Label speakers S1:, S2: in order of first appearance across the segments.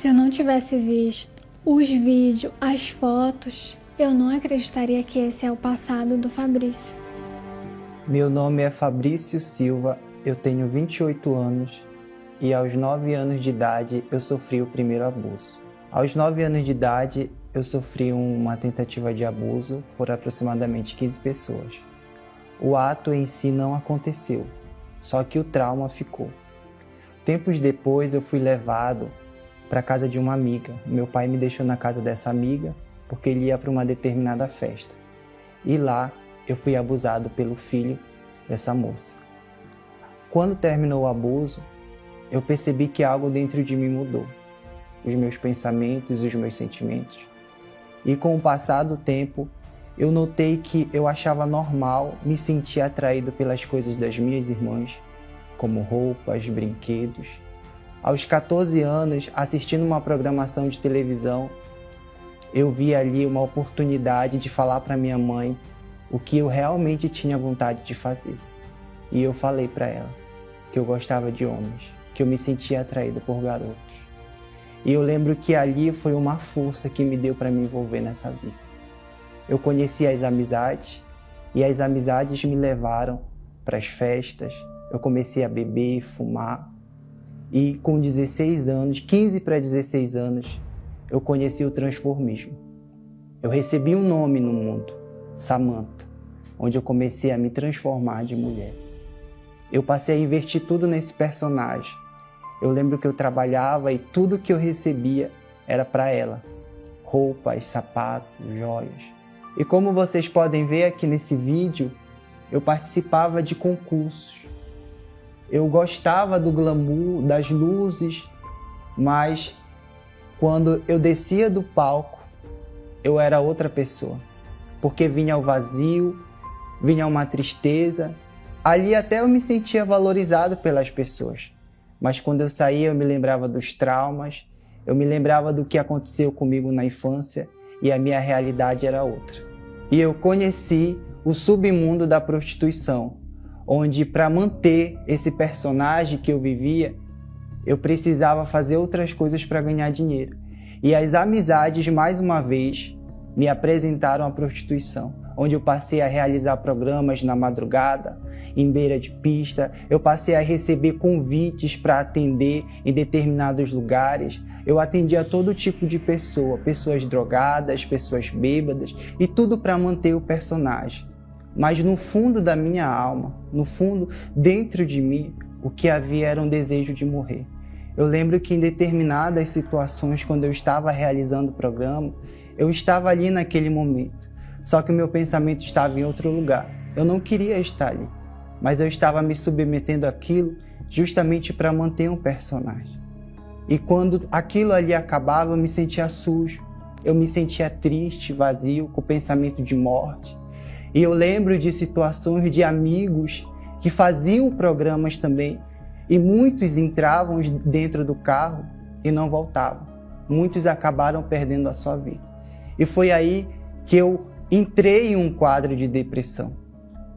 S1: Se eu não tivesse visto os vídeos, as fotos, eu não acreditaria que esse é o passado do Fabrício.
S2: Meu nome é Fabrício Silva, eu tenho 28 anos e aos 9 anos de idade eu sofri o primeiro abuso. Aos 9 anos de idade eu sofri uma tentativa de abuso por aproximadamente 15 pessoas. O ato em si não aconteceu, só que o trauma ficou. Tempos depois eu fui levado para a casa de uma amiga. Meu pai me deixou na casa dessa amiga porque ele ia para uma determinada festa. E lá eu fui abusado pelo filho dessa moça. Quando terminou o abuso, eu percebi que algo dentro de mim mudou. Os meus pensamentos e os meus sentimentos. E com o passar do tempo, eu notei que eu achava normal me sentir atraído pelas coisas das minhas irmãs, como roupas, brinquedos. Aos 14 anos, assistindo uma programação de televisão, eu vi ali uma oportunidade de falar para minha mãe o que eu realmente tinha vontade de fazer. E eu falei para ela que eu gostava de homens, que eu me sentia atraído por garotos. E eu lembro que ali foi uma força que me deu para me envolver nessa vida. Eu conheci as amizades e as amizades me levaram para as festas. Eu comecei a beber, fumar. E com 16 anos, 15 para 16 anos, eu conheci o transformismo. Eu recebi um nome no mundo, Samantha, onde eu comecei a me transformar de mulher. Eu passei a investir tudo nesse personagem. Eu lembro que eu trabalhava e tudo que eu recebia era para ela. Roupas, sapatos, joias. E como vocês podem ver aqui nesse vídeo, eu participava de concursos. Eu gostava do glamour, das luzes, mas quando eu descia do palco, eu era outra pessoa. Porque vinha o vazio, vinha uma tristeza. Ali até eu me sentia valorizado pelas pessoas. Mas quando eu saía, eu me lembrava dos traumas, eu me lembrava do que aconteceu comigo na infância e a minha realidade era outra. E eu conheci o submundo da prostituição, onde para manter esse personagem que eu vivia, eu precisava fazer outras coisas para ganhar dinheiro. E as amizades, mais uma vez, me apresentaram a prostituição, onde eu passei a realizar programas na madrugada, em beira de pista, eu passei a receber convites para atender em determinados lugares. Eu atendia todo tipo de pessoa, pessoas drogadas, pessoas bêbadas, e tudo para manter o personagem. Mas no fundo da minha alma, no fundo, dentro de mim, o que havia era um desejo de morrer. Eu lembro que em determinadas situações, quando eu estava realizando o programa, eu estava ali naquele momento, só que o meu pensamento estava em outro lugar. Eu não queria estar ali, mas eu estava me submetendo àquilo justamente para manter um personagem. E quando aquilo ali acabava, eu me sentia sujo, eu me sentia triste, vazio, com pensamento de morte. E eu lembro de situações de amigos que faziam programas também, e muitos entravam dentro do carro e não voltavam. Muitos acabaram perdendo a sua vida. E foi aí que eu entrei em um quadro de depressão.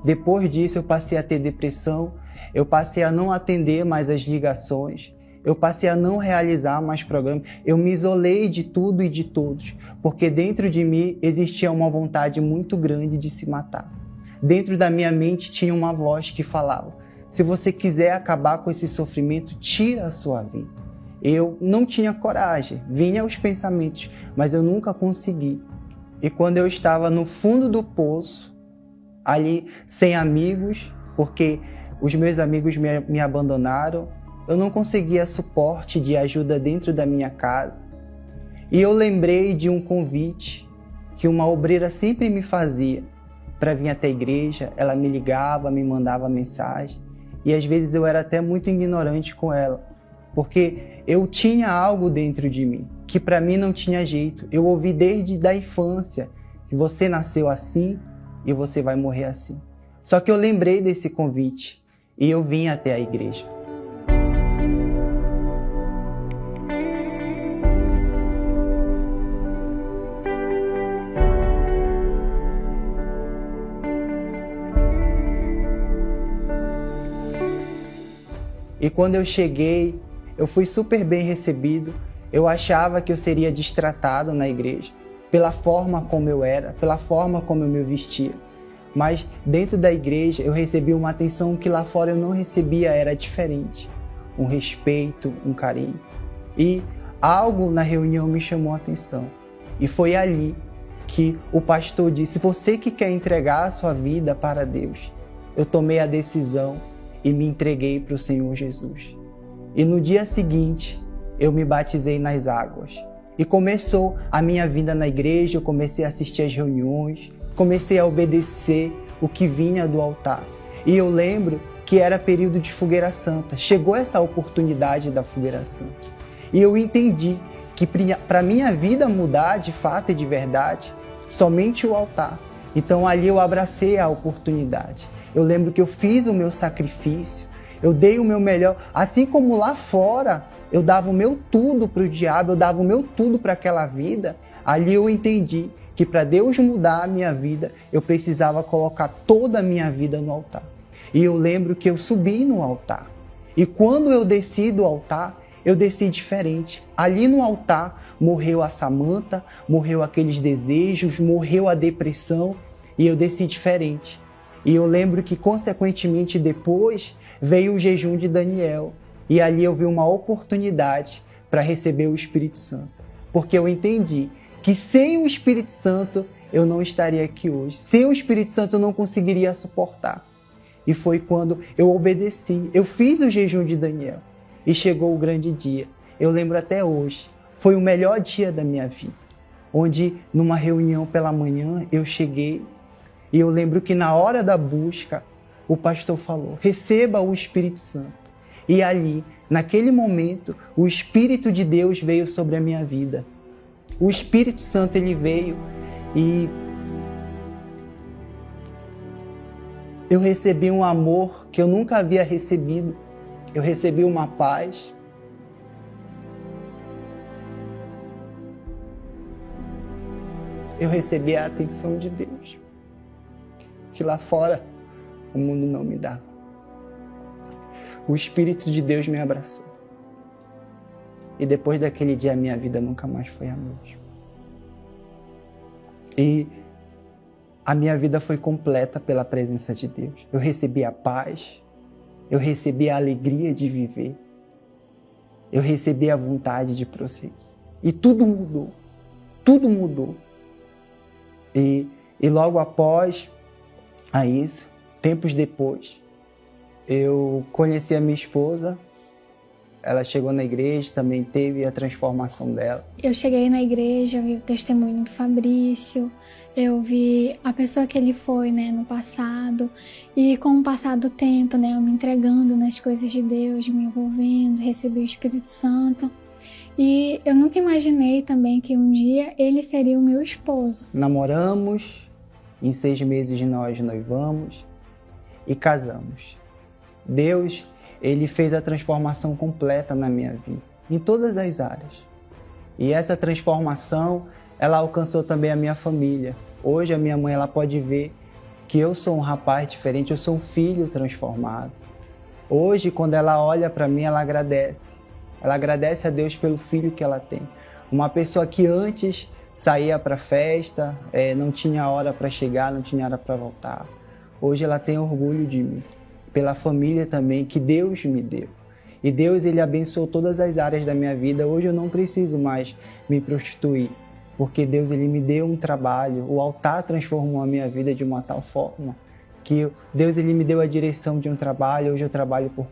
S2: Depois disso eu passei a ter depressão, eu passei a não atender mais as ligações, eu passei a não realizar mais programas, eu me isolei de tudo e de todos, porque dentro de mim existia uma vontade muito grande de se matar. Dentro da minha mente tinha uma voz que falava: se você quiser acabar com esse sofrimento, tira a sua vida. Eu não tinha coragem, vinha os pensamentos, mas eu nunca consegui. E quando eu estava no fundo do poço, ali sem amigos, porque os meus amigos me abandonaram, eu não conseguia suporte de ajuda dentro da minha casa. E eu lembrei de um convite que uma obreira sempre me fazia para vir até a igreja. Ela me ligava, me mandava mensagem, e às vezes eu era até muito ignorante com ela, porque eu tinha algo dentro de mim que para mim não tinha jeito. Eu ouvi desde a infância que você nasceu assim e você vai morrer assim. Só que eu lembrei desse convite e eu vim até a igreja. E quando eu cheguei, eu fui super bem recebido. Eu achava que eu seria destratado na igreja, pela forma como eu era, pela forma como eu me vestia. Mas dentro da igreja eu recebi uma atenção que lá fora eu não recebia, era diferente. Um respeito, um carinho. E algo na reunião me chamou a atenção. E foi ali que o pastor disse: você que quer entregar a sua vida para Deus. Eu tomei a decisão e me entreguei para o Senhor Jesus. E no dia seguinte, eu me batizei nas águas. E começou a minha vinda na igreja, eu comecei a assistir às reuniões, comecei a obedecer o que vinha do altar. E eu lembro que era período de fogueira santa. Chegou essa oportunidade da fogueira santa. E eu entendi que para minha vida mudar de fato e de verdade, somente o altar. Então ali eu abracei a oportunidade. Eu lembro que eu fiz o meu sacrifício, eu dei o meu melhor, assim como lá fora eu dava o meu tudo para o diabo, eu dava o meu tudo para aquela vida. Ali eu entendi que para Deus mudar a minha vida, eu precisava colocar toda a minha vida no altar. E eu lembro que eu subi no altar. E quando eu desci do altar, eu desci diferente. Ali no altar morreu a Samanta, morreu aqueles desejos, morreu a depressão e eu desci diferente. E eu lembro que consequentemente depois veio o jejum de Daniel. E ali eu vi uma oportunidade para receber o Espírito Santo. Porque eu entendi que sem o Espírito Santo eu não estaria aqui hoje. Sem o Espírito Santo eu não conseguiria suportar. E foi quando eu obedeci. Eu fiz o jejum de Daniel. E chegou o grande dia. Eu lembro até hoje. Foi o melhor dia da minha vida. Onde numa reunião pela manhã eu cheguei. E eu lembro que na hora da busca o pastor falou: receba o Espírito Santo. E ali, naquele momento, o Espírito de Deus veio sobre a minha vida. O Espírito Santo, ele veio e eu recebi um amor que eu nunca havia recebido. Eu recebi uma paz. Eu recebi a atenção de Deus, que lá fora o mundo não me dava. O Espírito de Deus me abraçou. E depois daquele dia, a minha vida nunca mais foi a mesma. E a minha vida foi completa pela presença de Deus. Eu recebi a paz, eu recebi a alegria de viver, eu recebi a vontade de prosseguir. E tudo mudou, tudo mudou. E logo após a isso, tempos depois, eu conheci a minha esposa, ela chegou na igreja, também teve a transformação dela.
S1: Eu cheguei na igreja, eu vi o testemunho do Fabrício, eu vi a pessoa que ele foi, no passado, e com o passar do tempo, eu me entregando nas coisas de Deus, me envolvendo, recebi o Espírito Santo. E eu nunca imaginei também que um dia ele seria o meu esposo.
S2: Namoramos, em 6 meses nós noivamos e casamos. Deus, ele fez a transformação completa na minha vida, em todas as áreas. E essa transformação, ela alcançou também a minha família. Hoje a minha mãe, ela pode ver que eu sou um rapaz diferente, eu sou um filho transformado. Hoje, quando ela olha para mim, ela agradece. Ela agradece a Deus pelo filho que ela tem. Uma pessoa que antes saía para festa, não tinha hora para chegar, não tinha hora para voltar. Hoje ela tem orgulho de mim, pela família também que Deus me deu. E Deus, ele abençoou todas as áreas da minha vida. Hoje eu não preciso mais me prostituir, porque Deus, ele me deu um trabalho. O altar transformou a minha vida de uma tal forma que Deus, ele me deu a direção de um trabalho. Hoje eu trabalho por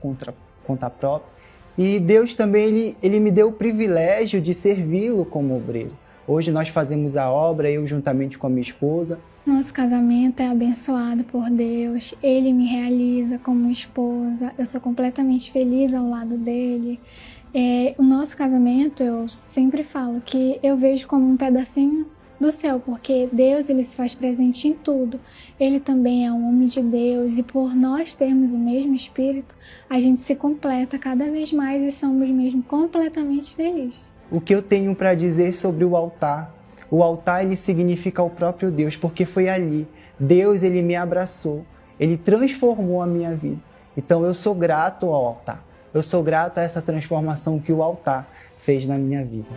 S2: conta própria. E Deus também, ele me deu o privilégio de servi-lo como obreiro. Hoje nós fazemos a obra, eu juntamente com a minha esposa.
S1: Nosso casamento é abençoado por Deus, Ele me realiza como esposa, eu sou completamente feliz ao lado dele. O nosso casamento, eu sempre falo que eu vejo como um pedacinho do céu, porque Deus, ele se faz presente em tudo. Ele também é um homem de Deus e por nós termos o mesmo Espírito, a gente se completa cada vez mais e somos mesmo completamente felizes.
S2: O que eu tenho para dizer sobre o altar? O altar, ele significa o próprio Deus, porque foi ali. Deus, ele me abraçou, ele transformou a minha vida. Então eu sou grato ao altar, Eu sou grato a essa transformação que o altar fez na minha vida.